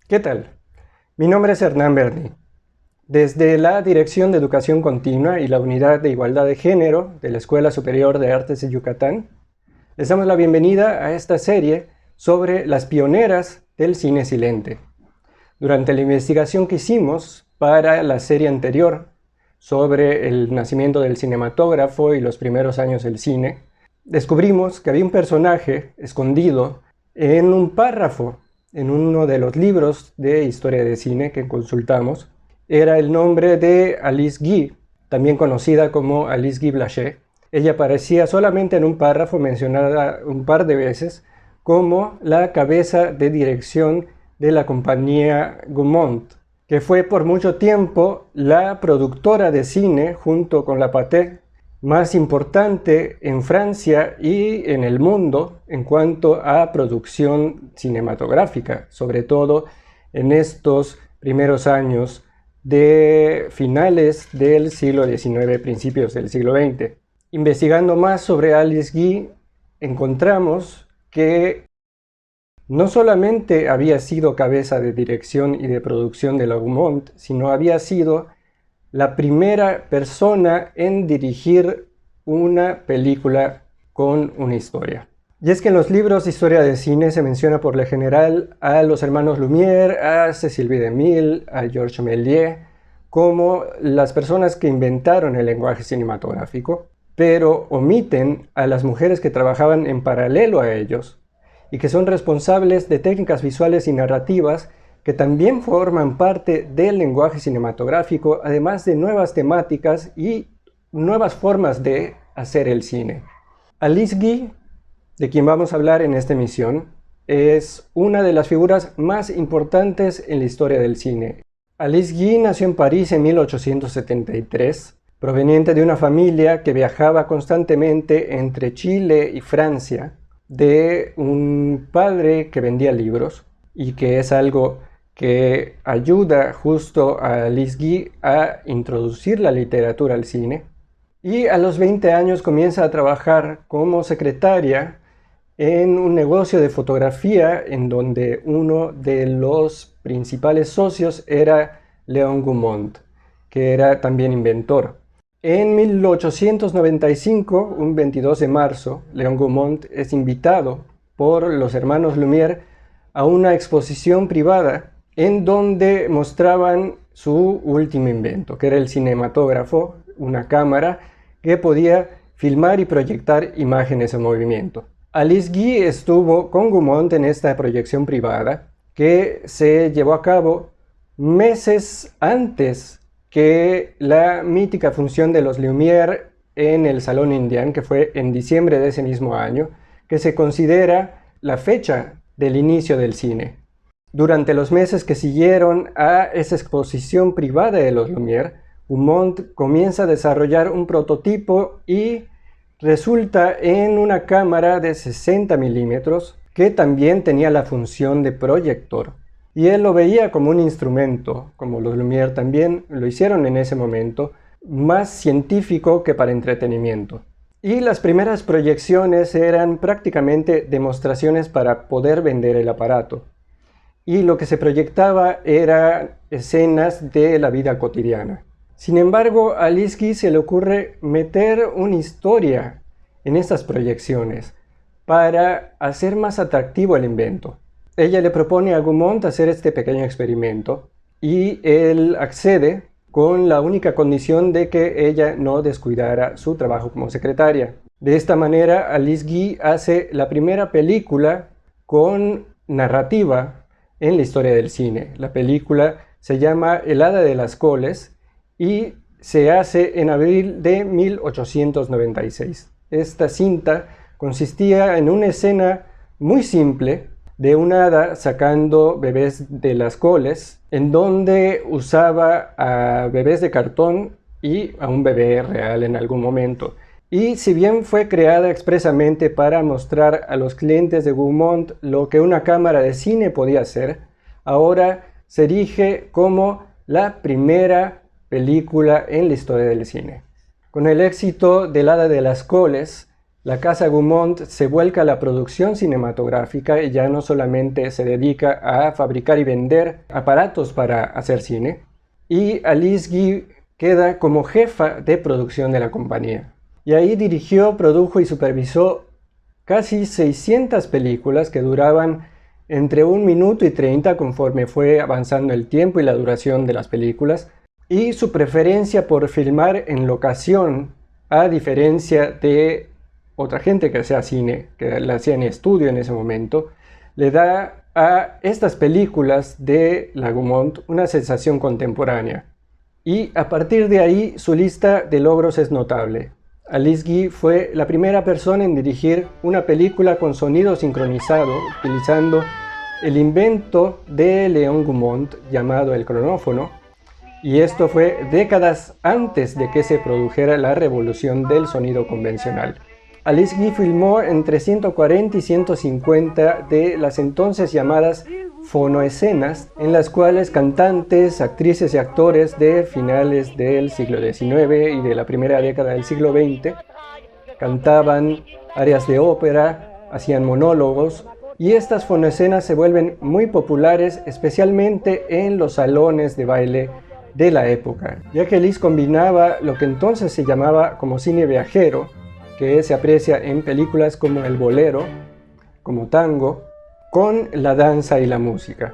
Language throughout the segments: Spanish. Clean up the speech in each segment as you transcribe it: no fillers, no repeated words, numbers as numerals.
¿Qué tal? Mi nombre es Hernán Berni. Desde la Dirección de Educación Continua y la Unidad de Igualdad de Género de la Escuela Superior de Artes de Yucatán, les damos la bienvenida a esta serie sobre las pioneras del cine silente. Durante la investigación que hicimos para la serie anterior sobre el nacimiento del cinematógrafo y los primeros años del cine, descubrimos que había un personaje escondido en un párrafo en uno de los libros de historia de cine que consultamos. Era el nombre de Alice Guy, también conocida como Alice Guy Blaché. Ella aparecía solamente en un párrafo, mencionada un par de veces, como la cabeza de dirección de la compañía Gaumont, que fue por mucho tiempo la productora de cine junto con la Pathé más importante en Francia y en el mundo en cuanto a producción cinematográfica, sobre todo en estos primeros años de finales del siglo XIX, principios del siglo XX. Investigando más sobre Alice Guy, encontramos que no solamente había sido cabeza de dirección y de producción de la Gaumont, sino había sido la primera persona en dirigir una película con una historia. Y es que en los libros de historia de cine se menciona por lo general a los hermanos Lumière, a Cécile B. DeMille, a Georges Méliès, como las personas que inventaron el lenguaje cinematográfico, pero omiten a las mujeres que trabajaban en paralelo a ellos y que son responsables de técnicas visuales y narrativas que también forman parte del lenguaje cinematográfico, además de nuevas temáticas y nuevas formas de hacer el cine. Alice Guy, de quien vamos a hablar en esta emisión, es una de las figuras más importantes en la historia del cine. Alice Guy nació en París en 1873, proveniente de una familia que viajaba constantemente entre Chile y Francia, de un padre que vendía libros, y que es algo que ayuda justo a Alice Guy a introducir la literatura al cine. Y a los 20 años comienza a trabajar como secretaria en un negocio de fotografía en donde uno de los principales socios era Léon Gaumont, que era también inventor. En 1895, un 22 de marzo, Léon Gaumont es invitado por los hermanos Lumière a una exposición privada en donde mostraban su último invento, que era el cinematógrafo, una cámara que podía filmar y proyectar imágenes en movimiento. Alice Guy estuvo con Gaumont en esta proyección privada que se llevó a cabo meses antes que la mítica función de los Lumière en el Salón Indian, que fue en diciembre de ese mismo año, que se considera la fecha del inicio del cine. Durante los meses que siguieron a esa exposición privada de los Lumière, Gaumont comienza a desarrollar un prototipo y resulta en una cámara de 60 milímetros que también tenía la función de proyector. Y él lo veía como un instrumento, como los Lumière también lo hicieron en ese momento, más científico que para entretenimiento. Y las primeras proyecciones eran prácticamente demostraciones para poder vender el aparato. Y lo que se proyectaba eran escenas de la vida cotidiana. Sin embargo, a Alice Guy se le ocurre meter una historia en estas proyecciones para hacer más atractivo el invento. Ella le propone a Gaumont hacer este pequeño experimento y él accede con la única condición de que ella no descuidara su trabajo como secretaria. De esta manera, Alice Guy hace la primera película con narrativa en la historia del cine. La película se llama El Hada de las Coles y se hace en abril de 1896. Esta cinta consistía en una escena muy simple de un hada sacando bebés de las coles, en donde usaba a bebés de cartón y a un bebé real en algún momento. Y si bien fue creada expresamente para mostrar a los clientes de Gaumont lo que una cámara de cine podía hacer, ahora se erige como la primera película en la historia del cine. Con el éxito del Hada de las Coles, la casa Gaumont se vuelca a la producción cinematográfica y ya no solamente se dedica a fabricar y vender aparatos para hacer cine. Y Alice Guy queda como jefa de producción de la compañía. Y ahí dirigió, produjo y supervisó casi 600 películas que duraban entre 1 minuto y 30 conforme fue avanzando el tiempo y la duración de las películas. Y su preferencia por filmar en locación, a diferencia de otra gente que hacía cine, que la hacía en estudio en ese momento, le da a estas películas de la Gaumont una sensación contemporánea. Y a partir de ahí su lista de logros es notable. Alice Guy fue la primera persona en dirigir una película con sonido sincronizado, utilizando el invento de Léon Gaumont llamado el cronófono, y esto fue décadas antes de que se produjera la revolución del sonido convencional. Alice Guy filmó entre 140 y 150 de las entonces llamadas fonoescenas, en las cuales cantantes, actrices y actores de finales del siglo XIX y de la primera década del siglo XX cantaban arias de ópera, hacían monólogos, y estas fonoescenas se vuelven muy populares, especialmente en los salones de baile de la época, ya que Alice combinaba lo que entonces se llamaba como cine viajero, que se aprecia en películas como el bolero, como tango, con la danza y la música.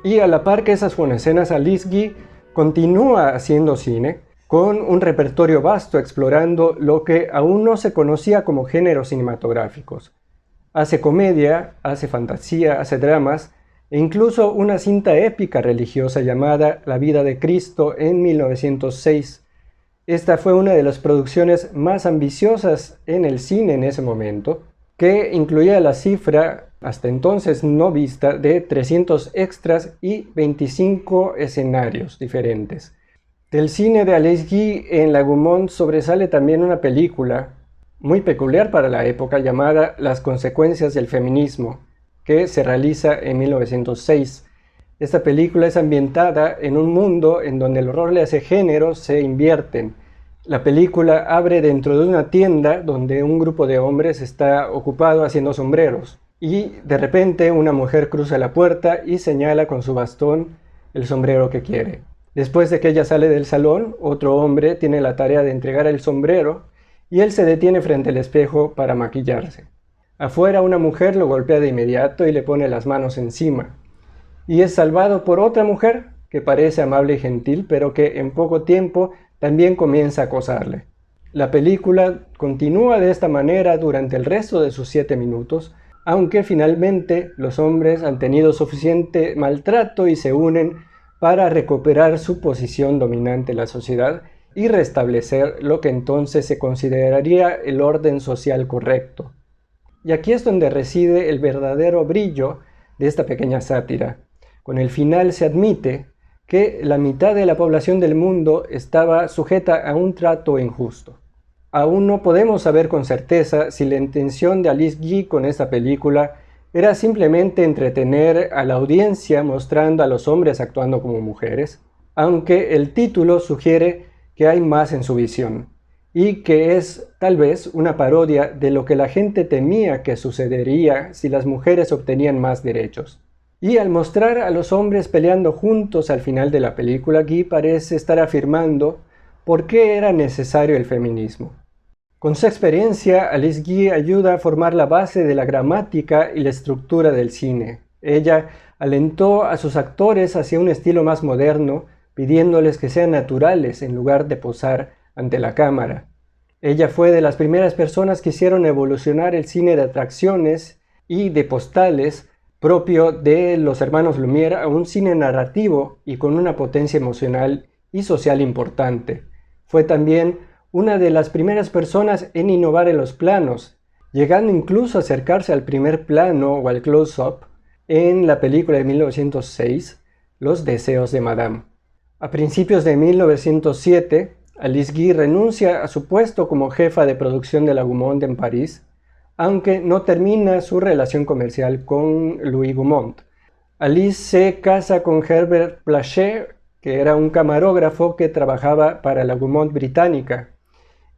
Y a la par que esas fonoescenas, Alice Guy continúa haciendo cine con un repertorio vasto explorando lo que aún no se conocía como géneros cinematográficos. Hace comedia, hace fantasía, hace dramas e incluso una cinta épica religiosa llamada La vida de Cristo en 1906. Esta fue una de las producciones más ambiciosas en el cine en ese momento, que incluía la cifra hasta entonces no vista de 300 extras y 25 escenarios diferentes. Del cine de Alice Guy en la Gaumont sobresale también una película muy peculiar para la época llamada Las consecuencias del feminismo, que se realiza en 1906. Esta película es ambientada en un mundo en donde los roles de género se invierten. La película abre dentro de una tienda donde un grupo de hombres está ocupado haciendo sombreros y de repente una mujer cruza la puerta y señala con su bastón el sombrero que quiere. Después de que ella sale del salón, otro hombre tiene la tarea de entregar el sombrero y él se detiene frente al espejo para maquillarse. Afuera una mujer lo golpea de inmediato y le pone las manos encima. Y es salvado por otra mujer que parece amable y gentil, pero que en poco tiempo también comienza a acosarle. La película continúa de esta manera durante el resto de sus 7 minutos, aunque finalmente los hombres han tenido suficiente maltrato y se unen para recuperar su posición dominante en la sociedad y restablecer lo que entonces se consideraría el orden social correcto. Y aquí es donde reside el verdadero brillo de esta pequeña sátira. Con el final se admite que la mitad de la población del mundo estaba sujeta a un trato injusto. Aún no podemos saber con certeza si la intención de Alice Guy con esta película era simplemente entretener a la audiencia mostrando a los hombres actuando como mujeres, aunque el título sugiere que hay más en su visión, y que es tal vez una parodia de lo que la gente temía que sucedería si las mujeres obtenían más derechos. Y al mostrar a los hombres peleando juntos al final de la película, Guy parece estar afirmando por qué era necesario el feminismo. Con su experiencia, Alice Guy ayuda a formar la base de la gramática y la estructura del cine. Ella alentó a sus actores hacia un estilo más moderno, pidiéndoles que sean naturales en lugar de posar ante la cámara. Ella fue de las primeras personas que hicieron evolucionar el cine de atracciones y de postales propio de los hermanos Lumière a un cine narrativo y con una potencia emocional y social importante. Fue también una de las primeras personas en innovar en los planos, llegando incluso a acercarse al primer plano o al close-up en la película de 1906, Los deseos de Madame. A principios de 1907, Alice Guy renuncia a su puesto como jefa de producción de la Gaumont en París, aunque no termina su relación comercial con Louis Gaumont. Alice se casa con Herbert Blanchet, que era un camarógrafo que trabajaba para la Gaumont británica,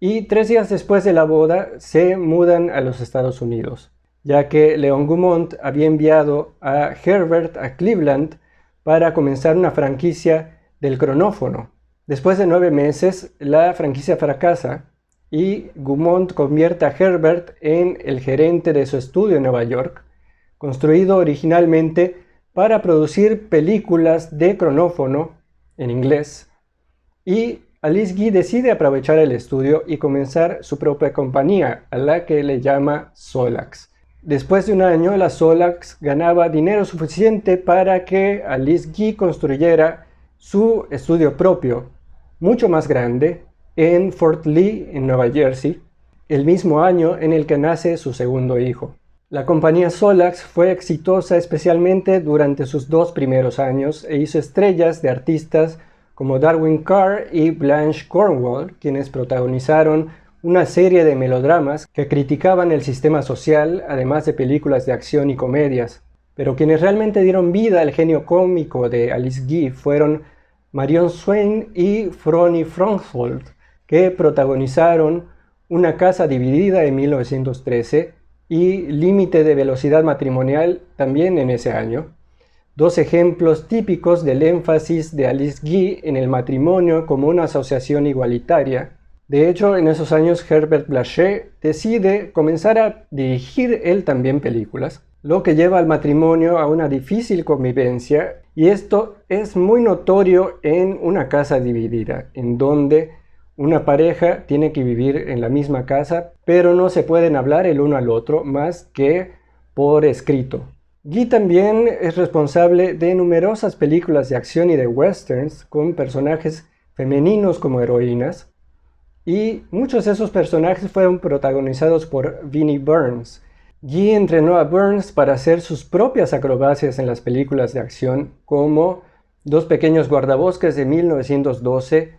y 3 días después de la boda se mudan a los Estados Unidos, ya que Leon Gaumont había enviado a Herbert a Cleveland para comenzar una franquicia del cronófono. Después de 9 meses, la franquicia fracasa y Gaumont convierte a Herbert en el gerente de su estudio en Nueva York, construido originalmente para producir películas de cronófono en inglés, y Alice Guy decide aprovechar el estudio y comenzar su propia compañía, a la que le llama Solax. Después de un año, la Solax ganaba dinero suficiente para que Alice Guy construyera su estudio propio, mucho más grande, en Fort Lee, en Nueva Jersey, el mismo año en el que nace su segundo hijo. La compañía Solax fue exitosa especialmente durante sus 2 primeros años e hizo estrellas de artistas como Darwin Carr y Blanche Cornwall, quienes protagonizaron una serie de melodramas que criticaban el sistema social, además de películas de acción y comedias. Pero quienes realmente dieron vida al genio cómico de Alice Guy fueron Marion Swain y Fronnie Fronsholt, que protagonizaron Una casa dividida en 1913 y Límite de velocidad matrimonial también en ese año. 2 ejemplos típicos del énfasis de Alice Guy en el matrimonio como una asociación igualitaria. De hecho, en esos años Herbert Blaché decide comenzar a dirigir él también películas, lo que lleva al matrimonio a una difícil convivencia, y esto es muy notorio en Una casa dividida, en donde una pareja tiene que vivir en la misma casa, pero no se pueden hablar el uno al otro más que por escrito. Guy también es responsable de numerosas películas de acción y de westerns con personajes femeninos como heroínas, y muchos de esos personajes fueron protagonizados por Vinnie Burns. Guy entrenó a Burns para hacer sus propias acrobacias en las películas de acción como Dos pequeños guardabosques de 1912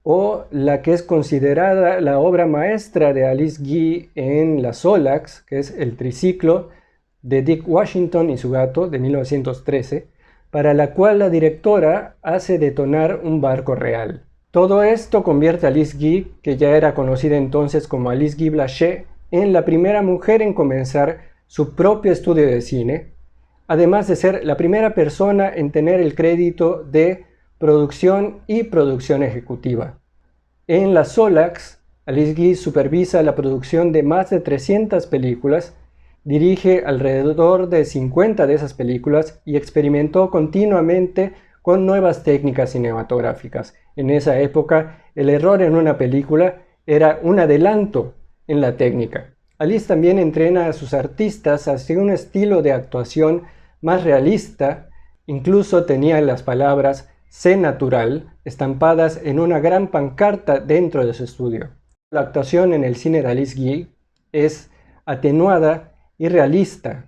o la que es considerada la obra maestra de Alice Guy en la Solax, que es El triciclo de Dick Washington y su gato de 1913, para la cual la directora hace detonar un barco real. Todo esto convierte a Alice Guy, que ya era conocida entonces como Alice Guy Blaché, en la primera mujer en comenzar su propio estudio de cine, además de ser la primera persona en tener el crédito de producción y producción ejecutiva. En la Solax, Alice Guy supervisa la producción de más de 300 películas, dirige alrededor de 50 de esas películas y experimentó continuamente con nuevas técnicas cinematográficas. En esa época, el error en una película era un adelanto en la técnica. Alice también entrena a sus artistas hacia un estilo de actuación más realista, incluso tenía las palabras "sé natural" estampadas en una gran pancarta dentro de su estudio. La actuación en el cine de Alice Guy es atenuada y realista,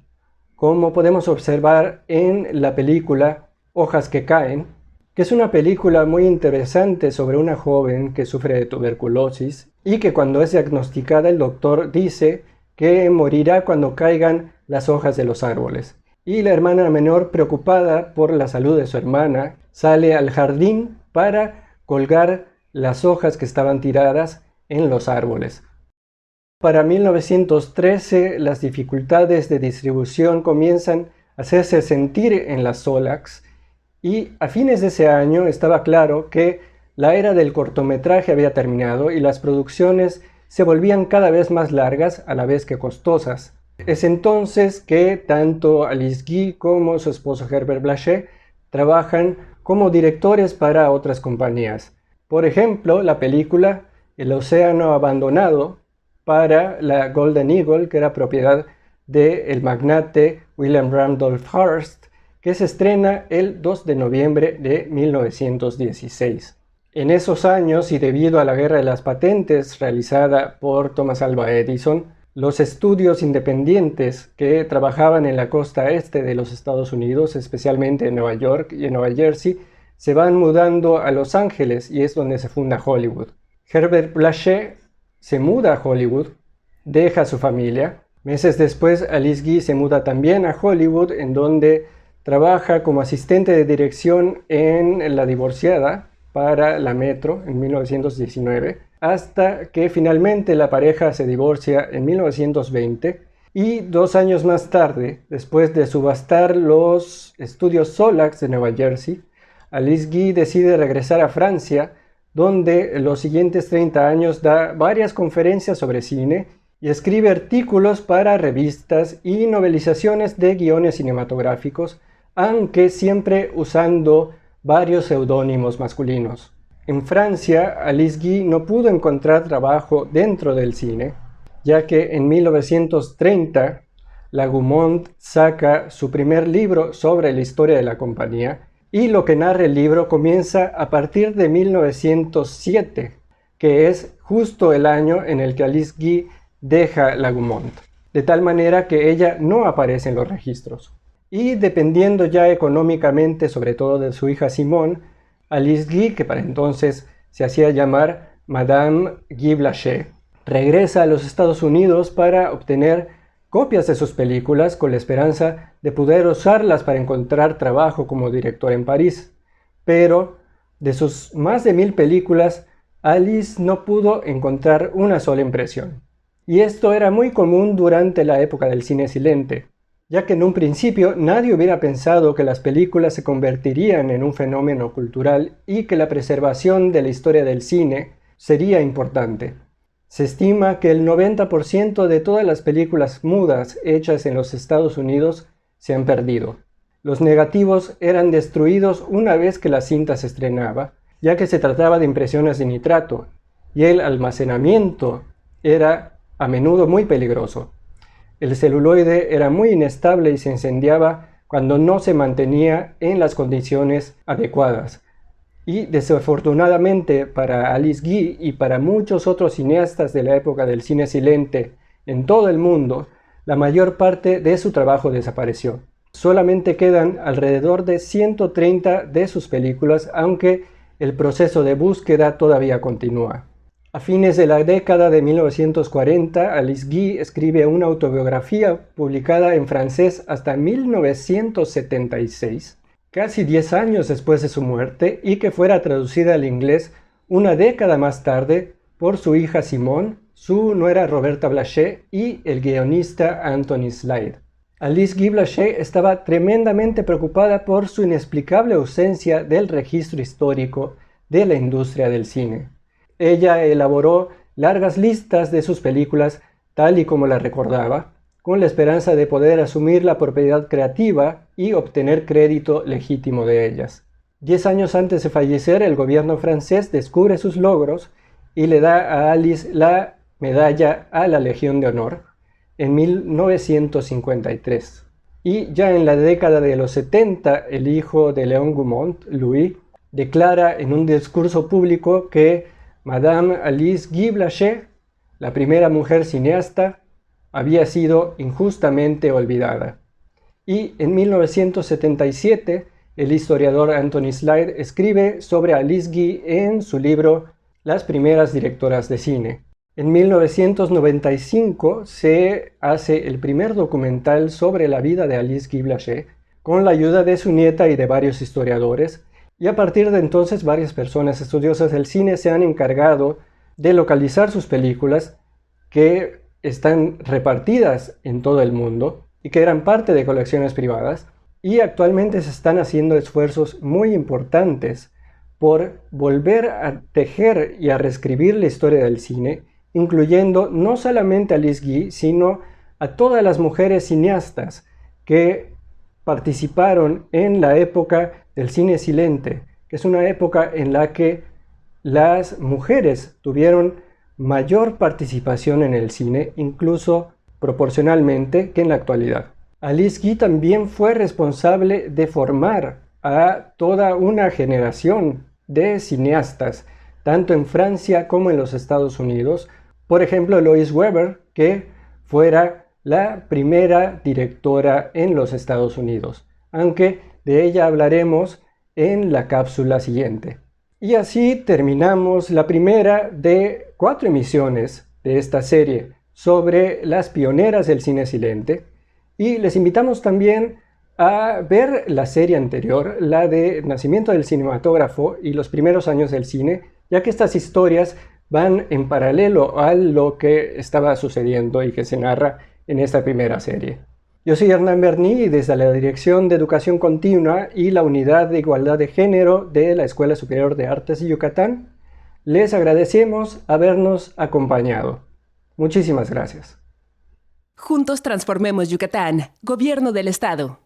como podemos observar en la película Hojas que caen, que es una película muy interesante sobre una joven que sufre de tuberculosis y que cuando es diagnosticada el doctor dice que morirá cuando caigan las hojas de los árboles. Y la hermana menor, preocupada por la salud de su hermana, sale al jardín para colgar las hojas que estaban tiradas en los árboles. Para 1913, las dificultades de distribución comienzan a hacerse sentir en la Solax, y a fines de ese año estaba claro que la era del cortometraje había terminado y las producciones se volvían cada vez más largas a la vez que costosas. Es entonces que tanto Alice Guy como su esposo Herbert Blaché trabajan como directores para otras compañías. Por ejemplo, la película El océano abandonado para la Golden Eagle, que era propiedad del magnate William Randolph Hearst, que se estrena el 2 de noviembre de 1916. En esos años, y debido a la Guerra de las Patentes realizada por Thomas Alva Edison, los estudios independientes que trabajaban en la costa este de los Estados Unidos, especialmente en Nueva York y en Nueva Jersey, se van mudando a Los Ángeles, y es donde se funda Hollywood. Herbert Blaché se muda a Hollywood, deja a su familia. Meses después, Alice Guy se muda también a Hollywood, en donde trabaja como asistente de dirección en La Divorciada, para la Metro en 1919, hasta que finalmente la pareja se divorcia en 1920 y 2 años más tarde, después de subastar los estudios Solax de Nueva Jersey, Alice Guy decide regresar a Francia, donde en los siguientes 30 años da varias conferencias sobre cine y escribe artículos para revistas y novelizaciones de guiones cinematográficos, aunque siempre usando varios seudónimos masculinos. En Francia, Alice Guy no pudo encontrar trabajo dentro del cine, ya que en 1930 la Gaumont saca su primer libro sobre la historia de la compañía, y lo que narra el libro comienza a partir de 1907, que es justo el año en el que Alice Guy deja la Gaumont, de tal manera que ella no aparece en los registros. Y dependiendo ya económicamente, sobre todo de su hija Simone, Alice Guy, que para entonces se hacía llamar Madame Guy Blaché, regresa a los Estados Unidos para obtener copias de sus películas con la esperanza de poder usarlas para encontrar trabajo como director en París. Pero de sus más de 1000 películas, Alice no pudo encontrar una sola impresión. Y esto era muy común durante la época del cine silente, ya que en un principio nadie hubiera pensado que las películas se convertirían en un fenómeno cultural y que la preservación de la historia del cine sería importante. Se estima que el 90% de todas las películas mudas hechas en los Estados Unidos se han perdido. Los negativos eran destruidos una vez que la cinta se estrenaba, ya que se trataba de impresiones de nitrato, y el almacenamiento era a menudo muy peligroso. El celuloide era muy inestable y se incendiaba cuando no se mantenía en las condiciones adecuadas. Y desafortunadamente para Alice Guy y para muchos otros cineastas de la época del cine silente en todo el mundo, la mayor parte de su trabajo desapareció. Solamente quedan alrededor de 130 de sus películas, aunque el proceso de búsqueda todavía continúa. A fines de la década de 1940, Alice Guy escribe una autobiografía publicada en francés hasta 1976, casi 10 años después de su muerte, y que fuera traducida al inglés una década más tarde por su hija Simone, su nuera Roberta Blaché y el guionista Anthony Slade. Alice Guy Blaché estaba tremendamente preocupada por su inexplicable ausencia del registro histórico de la industria del cine. Ella elaboró largas listas de sus películas tal y como las recordaba, con la esperanza de poder asumir la propiedad creativa y obtener crédito legítimo de ellas. 10 años antes de fallecer, el gobierno francés descubre sus logros y le da a Alice la medalla a la Legión de Honor en 1953. Y ya en la década de los 70, el hijo de Léon Gaumont, Louis, declara en un discurso público que Madame Alice Guy Blaché, la primera mujer cineasta, había sido injustamente olvidada. Y en 1977, el historiador Anthony Slade escribe sobre Alice Guy en su libro Las primeras directoras de cine. En 1995 se hace el primer documental sobre la vida de Alice Guy Blaché, con la ayuda de su nieta y de varios historiadores, y a partir de entonces varias personas estudiosas del cine se han encargado de localizar sus películas, que están repartidas en todo el mundo y que eran parte de colecciones privadas, y actualmente se están haciendo esfuerzos muy importantes por volver a tejer y a reescribir la historia del cine, incluyendo no solamente a Alice Guy, sino a todas las mujeres cineastas que participaron en la época del cine silente, que es una época en la que las mujeres tuvieron mayor participación en el cine, incluso proporcionalmente, que en la actualidad. Alice Guy también fue responsable de formar a toda una generación de cineastas, tanto en Francia como en los Estados Unidos. Por ejemplo, Lois Weber, que fuera la primera directora en los Estados Unidos, aunque de ella hablaremos en la cápsula siguiente. Y así terminamos la primera de 4 emisiones de esta serie sobre las pioneras del cine silente, y les invitamos también a ver la serie anterior, la de Nacimiento del Cinematógrafo y los primeros años del cine, ya que estas historias van en paralelo a lo que estaba sucediendo y que se narra en esta primera serie. Yo soy Hernán Berní y desde la Dirección de Educación Continua y la Unidad de Igualdad de Género de la Escuela Superior de Artes de Yucatán, les agradecemos habernos acompañado. Muchísimas gracias. Juntos transformemos Yucatán, Gobierno del Estado.